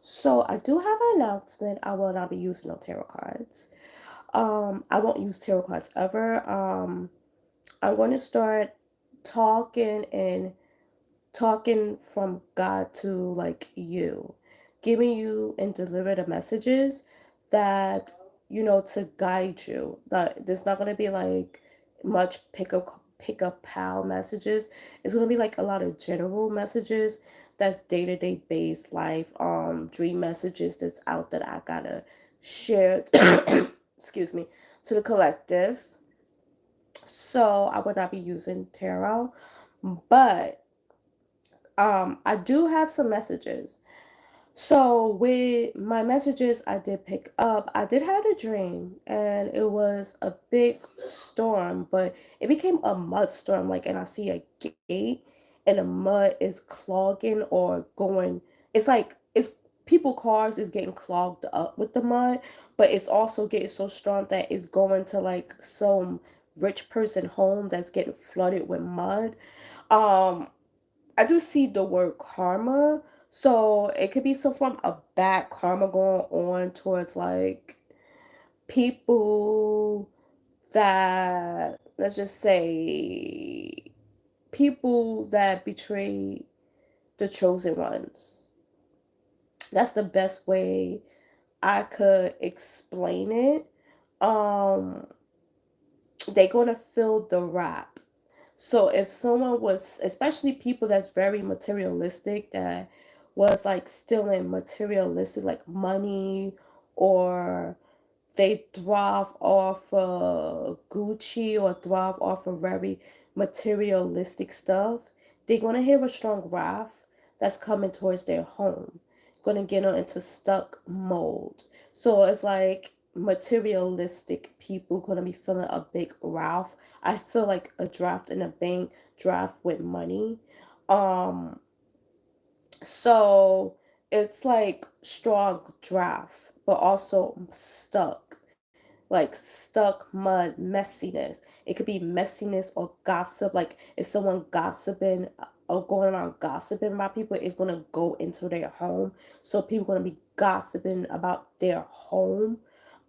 So I do have an announcement. I will not be using no tarot cards. I won't use tarot cards ever. I'm going to start talking and talking from God to like you, giving you and deliver the messages that to guide you. That there's not going to be like much pick up pal messages. It's going to be like a lot of general messages that's day-to-day based life dream messages that's out that I gotta share excuse me, to the collective. So I would not be using tarot, but I do have some messages. So with my messages I did pick up, I did have a dream and it was a big storm, but it became a mud storm, like, and I see a gate and the mud is clogging or going, it's like it's people cars is getting clogged up with the mud, but it's also getting so strong that it's going to like some rich person home that's getting flooded with mud. Um I do see the word karma. So it could be some form of bad karma going on towards like people that, let's just say, people that betray the chosen ones. That's the best way I could explain it. Um, they're gonna feel the rap. So if someone was, especially people that's very materialistic, that was like stealing materialistic, like money, or they thrive off of Gucci or thrive off of very materialistic stuff, they're gonna hear a strong wrath that's coming towards their home, gonna get them into stuck mode. So it's like materialistic people gonna be feeling a big wrath. I feel like a draft in a bank, draft with money. Um, so it's like strong draft, but also stuck, like stuck mud messiness. It could be messiness or gossip. Like if someone gossiping or going around gossiping about people, it's gonna go into their home. So people gonna be gossiping about their home.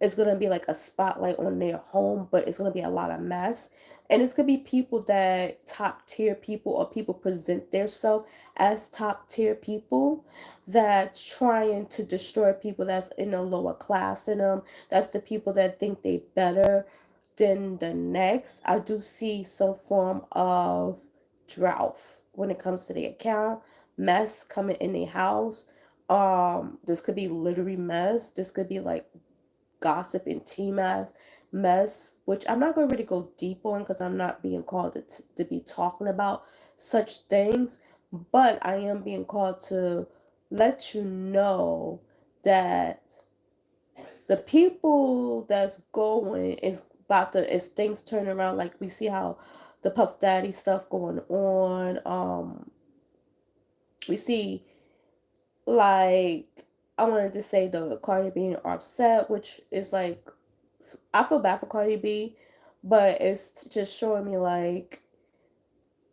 It's gonna be like a spotlight on their home, but it's gonna be a lot of mess. And it's gonna be people that top tier people or people present themselves as top tier people that trying to destroy people that's in a lower class in them. That's the people that think they better than the next. I do see some form of drought when it comes to the account, mess coming in the house. This could be literally mess. This could be like gossip and tea mess, which I'm not gonna really go deep on because I'm not being called to be talking about such things, but I am being called to let you know that the people that's going is about to, as things turn around, like we see how the Puff Daddy stuff going on. We see like, I wanted to say the Cardi B and Offset, which is like, I feel bad for Cardi B, but it's just showing me like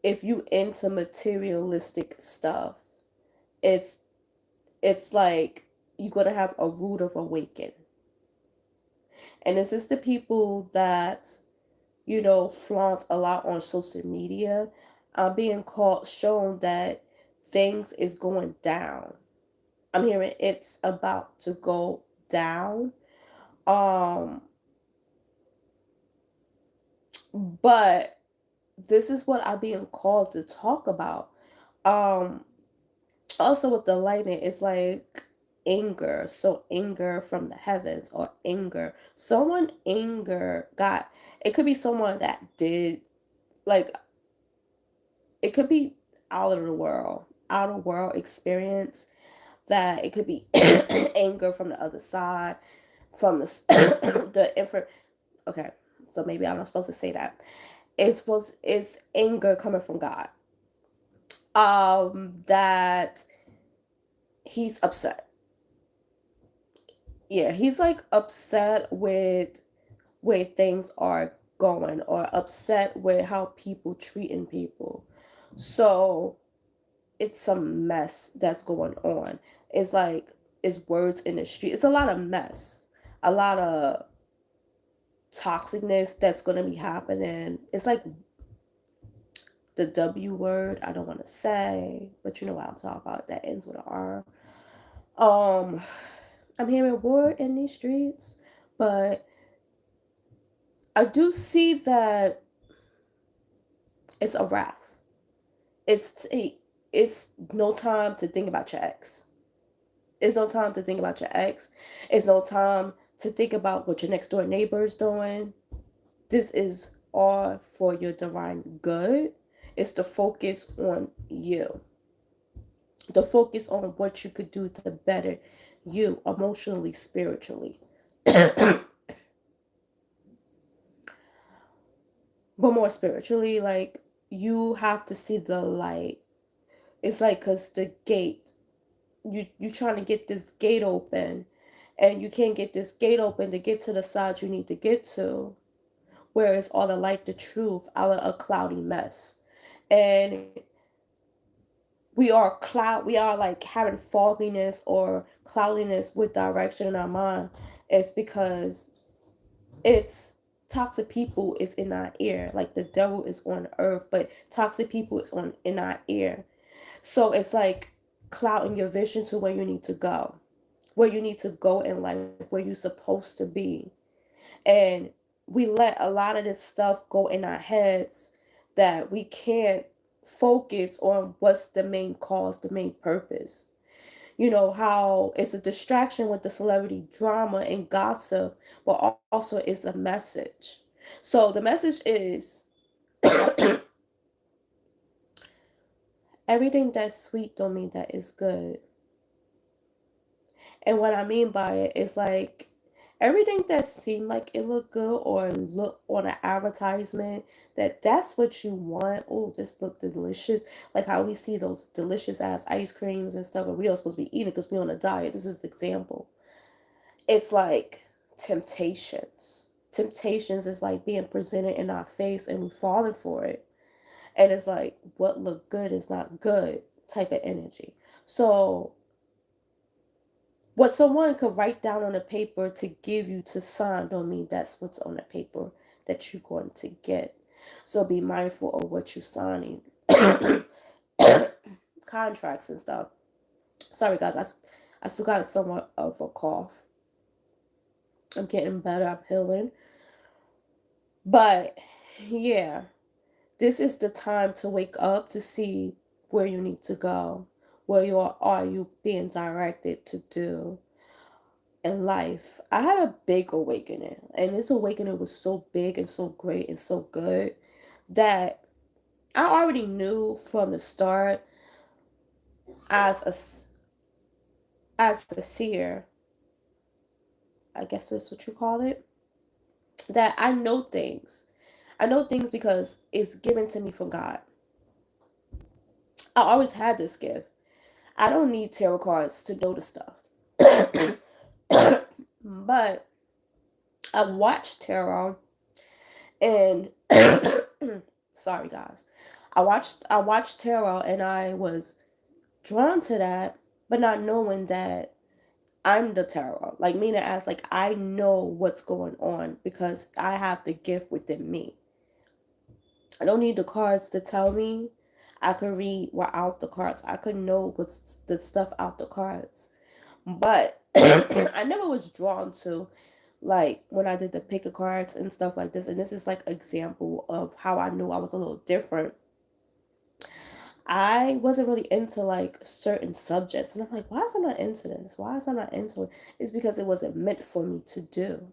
if you into materialistic stuff, it's it's like you're gonna have a root of awaken. And it's just the people that flaunt a lot on social media, being called, shown that things is going down. I'm hearing it's about to go down. Um, but this is what I'm being called to talk about. Um, Also with the lightning, it's like anger. So anger from the heavens or anger. Someone anger got, it could be someone that did like, it could be out of world experience, that it could be anger from the other side, from the the okay, so maybe I'm not supposed to say that. It's anger coming from God. That he's upset. Yeah, he's like upset with where things are going, or upset with how people treating people. So it's some mess that's going on. It's like is words in the street. It's a lot of mess, a lot of toxicness that's going to be happening. It's like the W word, I don't want to say, but you know what I'm talking about. That ends with an R. Um, I'm hearing war in these streets, but I do see that it's a wrap. It's no time to think about your ex. It's no time to think about your ex. It's no time to think about what your next door neighbor is doing. This is all for your divine good. It's the focus on you. The focus on what you could do to better you emotionally, spiritually. But more spiritually, like you have to see the light. It's like cause the gate, you trying to get this gate open and you can't get this gate open to get to the side you need to get to, where it's all the light, the truth, out of a cloudy mess. And we are like having fogginess or cloudiness with direction in our mind. It's because it's toxic people is in our ear. Like the devil is on earth, but toxic people is on in our ear. So it's like clouding your vision to where you need to go. Where you need to go in life, where you're supposed to be. And we let a lot of this stuff go in our heads that we can't focus on what's the main cause, the main purpose. You know, how it's a distraction with the celebrity drama and gossip, but also it's a message. So the message is everything that's sweet don't mean that it's good. And what I mean by it is like everything that seemed like it looked good or look on an advertisement that's what you want. Oh, this look delicious. Like how we see those delicious ass ice creams and stuff, and we are supposed to be eating because we on a diet. This is the example. It's like temptations. Temptations is like being presented in our face and we falling for it. And it's like what look good is not good type of energy. So what someone could write down on a paper to give you to sign don't mean that's what's on the paper that you're going to get. So be mindful of what you're signing. Contracts and stuff. Sorry guys, I still got somewhat of a cough. I'm getting better, I'm healing. But yeah, this is the time to wake up to see where you need to go. Where are you being directed to do in life? I had a big awakening, and this awakening was so big and so great and so good that I already knew from the start as a seer, I guess that's what you call it, that I know things. I know things because it's given to me from God. I always had this gift. I don't need tarot cards to know the stuff. But I watched tarot and sorry guys. I watched tarot and I was drawn to that, but not knowing that I'm the tarot. Like meaning as like I know what's going on because I have the gift within me. I don't need the cards to tell me. I could read without the cards. I could know what's the stuff out the cards. But I never was drawn to like when I did the pick of cards and stuff like this. And this is like example of how I knew I was a little different. I wasn't really into like certain subjects. And I'm like, why is I not into this? Why is I not into it? It's because it wasn't meant for me to do.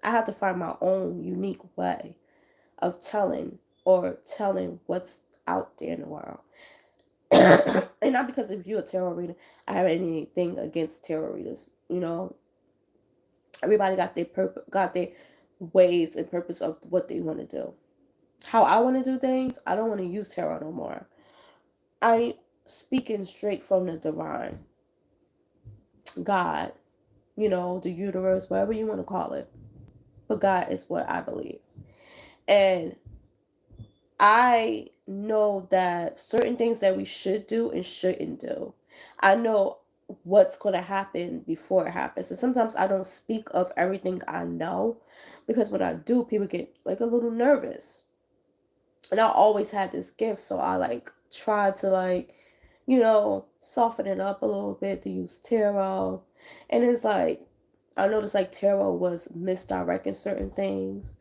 I had to find my own unique way of telling what's out there in the world. And not because if you're a tarot reader, I have anything against tarot readers. You know, everybody got their got their ways and purpose of what they want to do. How I want to do things, I don't want to use tarot no more. I speaking straight from the divine, God, you know, the universe, whatever you want to call it. But God is what I believe. And I know that certain things that we should do and shouldn't do. I know what's going to happen before it happens. And sometimes I don't speak of everything I know, because when I do, people get like a little nervous. And I always had this gift, so I like try to like, soften it up a little bit to use tarot. And it's like I noticed like tarot was misdirecting certain things,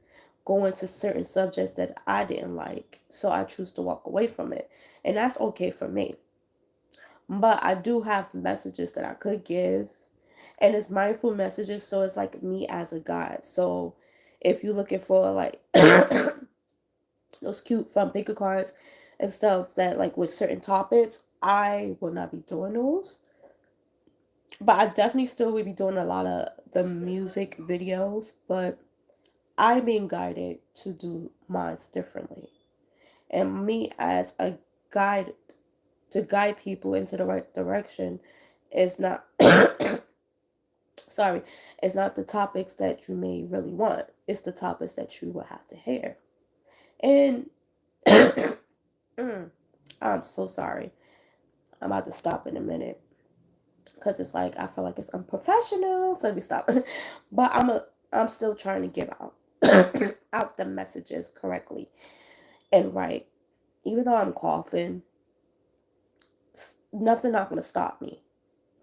going to certain subjects that I didn't like. So I choose to walk away from it. And that's okay for me. But I do have messages that I could give, and it's mindful messages, so it's like me as a guide. So if you're looking for like those cute fun picker cards and stuff that like with certain topics, I will not be doing those. But I definitely still will be doing a lot of the music videos, but I'm being guided to do mine differently. And me as a guide to guide people into the right direction is not sorry, it's not the topics that you may really want. It's the topics that you will have to hear. And I'm so sorry. I'm about to stop in a minute because it's like I feel like it's unprofessional. So let me stop. But I'm still trying to give out out the messages correctly and right. Even though I'm coughing, nothing not gonna stop me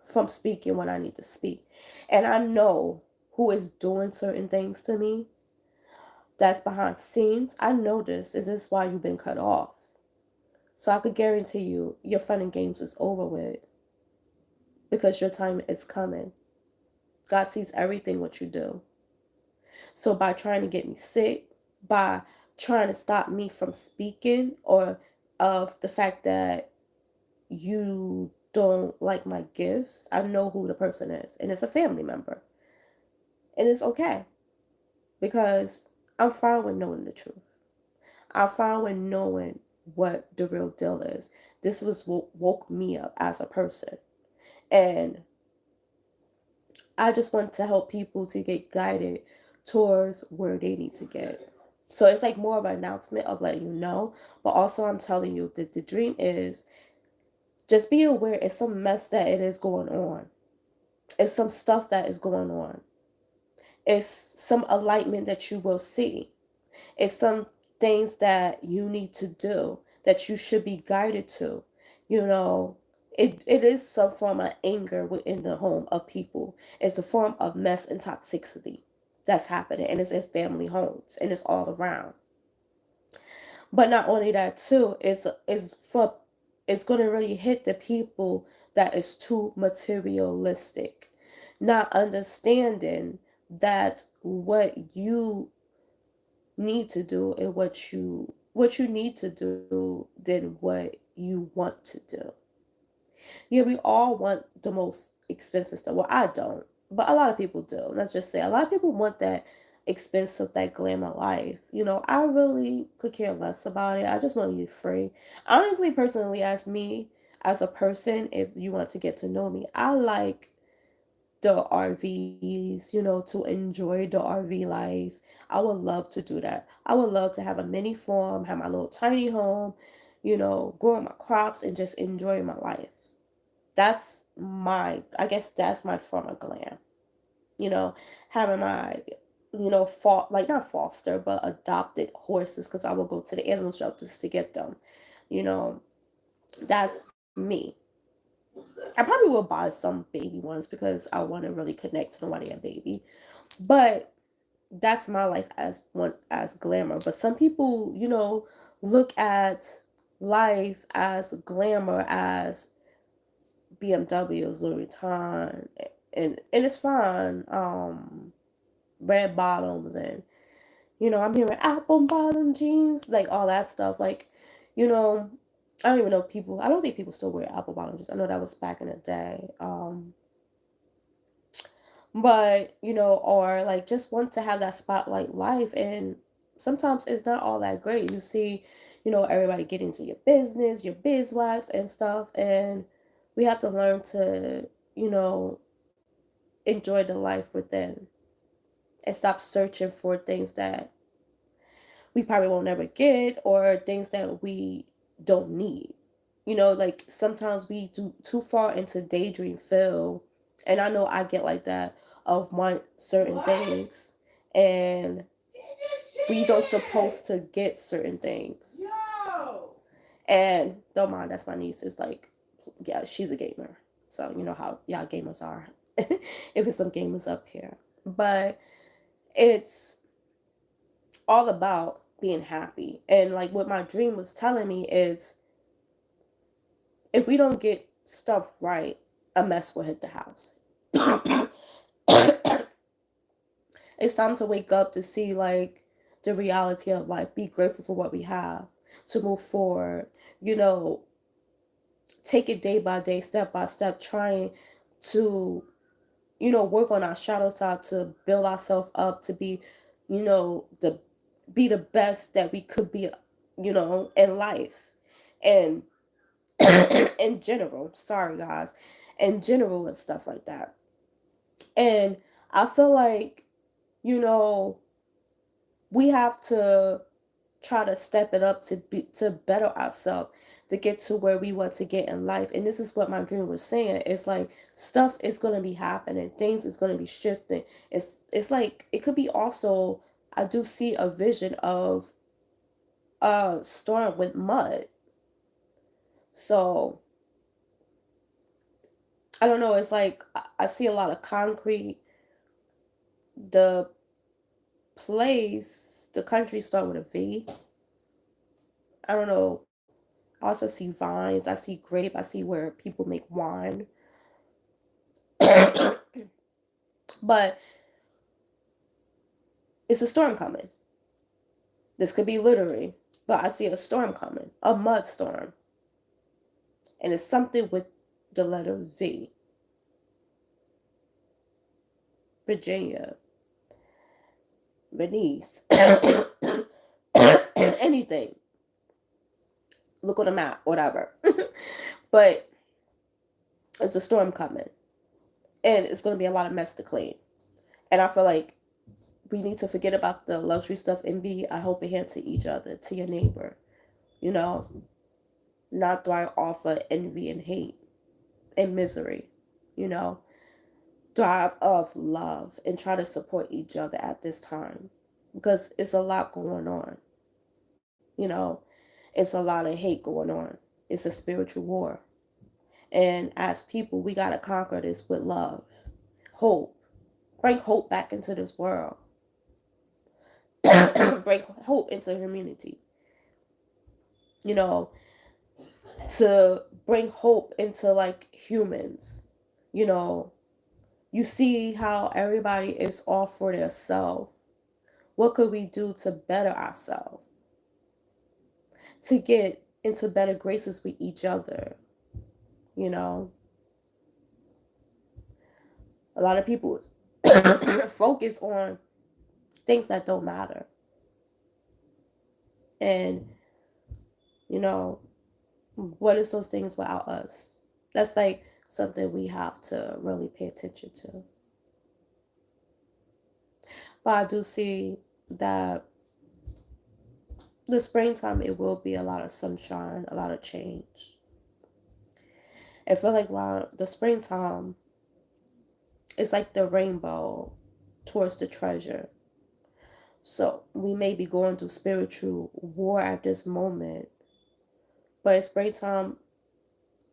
from speaking when I need to speak. And I know who is doing certain things to me that's behind the scenes. I know this. Is this why you've been cut off? So I could guarantee you your fun and games is over with, because your time is coming. God sees everything what you do. So by trying to get me sick, by trying to stop me from speaking, or of the fact that you don't like my gifts, I know who the person is, and it's a family member. And it's okay, because I'm fine with knowing the truth. I'm fine with knowing what the real deal is. This was what woke me up as a person. And I just want to help people to get guided towards where they need to get. So it's like more of an announcement of letting you know, but also I'm telling you that the dream is just be aware it's some mess that it is going on. It's some stuff that is going on. It's some alignment that you will see. It's some things that you need to do that you should be guided to. You know, it is some form of anger within the home of people. It's a form of mess and toxicity that's happening, and it's in family homes, and it's all around. But not only that too, it's going to really hit the people that is too materialistic, not understanding that what you need to do and what you need to do than what you want to do. Yeah, we all want the most expensive stuff. Well, I don't, but a lot of people do. Let's just say a lot of people want that expensive, that glamour life. I really could care less about it. I just want to be free. Honestly, personally, as me, as a person, if you want to get to know me, I like the RVs, to enjoy the RV life. I would love to do that. I would love to have a mini farm, have my little tiny home, growing my crops and just enjoying my life. I guess that's my form of glam. You know, having my, like not foster, but adopted horses, because I will go to the animal shelters to get them. You know, that's me. I probably will buy some baby ones because I want to really connect to nobody a baby. But that's my life as one as glamour. But some people, look at life as glamour as BMWs, Louis Vuitton, and it's fine. Red bottoms, and I'm hearing apple bottom jeans, like all that stuff. Like, you know, I don't even know people. I don't think people still wear apple bottom jeans. I know that was back in the day. But or like just want to have that spotlight life, and sometimes it's not all that great. You see, everybody get into your business, your beeswax and stuff, and we have to learn to, enjoy the life within, and stop searching for things that we probably won't never get, or things that we don't need. like sometimes we do too far into daydream feel, and I know I get like that of want certain things, and we don't supposed to get certain things. And don't mind, that's my niece. Is like, yeah, she's a gamer, so you know how y'all gamers are. If it's some gamers up here, but it's all about being happy. And like what my dream was telling me is, if we don't get stuff right, a mess will hit the house. It's time to wake up to see like the reality of life, be grateful for what we have, to move forward, you know, take it day by day, step by step, trying to, work on our shadow side to build ourselves up to be, the be the best that we could be, in life. And in general, sorry guys, in general and stuff like that. And I feel like, you know, we have to try to step it up to better ourselves, to get to where we want to get in life. And this is what my dream was saying. It's like stuff is gonna be happening, things is gonna be shifting. It's like it could be also, I do see a vision of a storm with mud. So I don't know, it's like I see a lot of concrete. The the country start with a V. I don't know. I also see vines. I see grape. I see where people make wine. But it's a storm coming. This could be literary, but I see a storm coming, a mud storm. And it's something with the letter V. Virginia, Venice, anything. Look on a map, whatever. But it's a storm coming. And it's going to be a lot of mess to clean. And I feel like we need to forget about the luxury stuff and be a helping hand to each other, to your neighbor, you know, not thrive off of envy and hate and misery, you know, thrive of love and try to support each other at this time, because it's a lot going on, you know, it's a lot of hate going on. It's a spiritual war. And as people, we got to conquer this with love, hope, bring hope back into this world, bring hope into the community, you know, to bring hope into like humans. You know, you see how everybody is all for their self. What could we do to better ourselves, to get into better graces with each other? You know, a lot of people focus on things that don't matter. And, you know, what is those things without us? That's like something we have to really pay attention to. But I do see that the springtime, it will be a lot of sunshine, a lot of change. I feel like around the springtime, it's like the rainbow towards the treasure. So we may be going through spiritual war at this moment, but in springtime,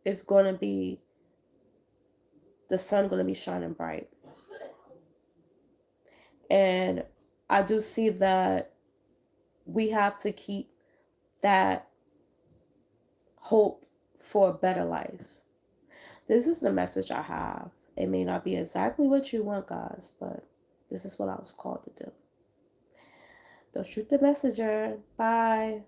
it's going to be, the sun going to be shining bright. And I do see that we have to keep that hope for a better life. This is the message I have. It may not be exactly what you want, guys, but this is what I was called to do. Don't shoot the messenger. Bye.